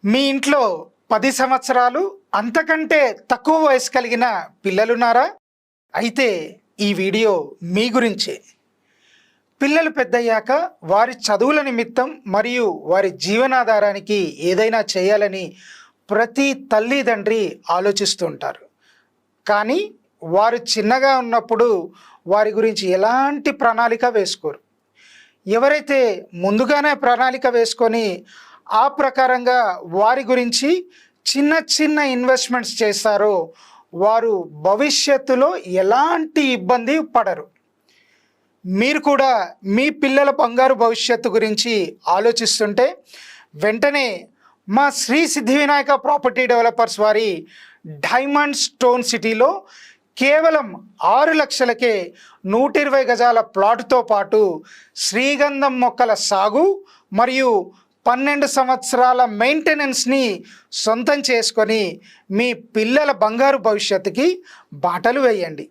మీ ఇంట్లో 10 సంవత్సరాలు అంతకంటే తక్కువ వయసు కలిగిన పిల్లలున్నారా? అయితే ఈ వీడియో మీ గురించే. పిల్లలు పెద్దయ్యాక వారి చదువుల నిమిత్తం మరియు వారి జీవనాధారానికి ఏదైనా చేయాలని ప్రతి తల్లిదండ్రి ఆలోచిస్తూ ఉంటారు. కానీ వారు చిన్నగా ఉన్నప్పుడు వారి గురించి ఎలాంటి ప్రణాళిక వేసుకోరు. ఎవరైతే ముందుగానే ప్రణాళిక వేసుకొని ఆ ప్రకారంగా వారి గురించి చిన్న చిన్న ఇన్వెస్ట్మెంట్స్ చేస్తారో వారు భవిష్యత్తులో ఎలాంటి ఇబ్బంది పడరు. మీరు కూడా మీ పిల్లల బంగారు భవిష్యత్తు గురించి ఆలోచిస్తుంటే వెంటనే మా శ్రీ సిద్ధి వినాయక ప్రాపర్టీ డెవలపర్స్ వారి డైమండ్ స్టోన్ సిటీలో కేవలం 6 లక్షలకే 120 గజాల ప్లాటుతో పాటు శ్రీగంధం మొక్కల సాగు మరియు 12 సంవత్సరాల మెయింటెనెన్స్ని సొంతం చేసుకొని మీ పిల్లల బంగారు భవిష్యత్తుకి బాటలు వేయండి.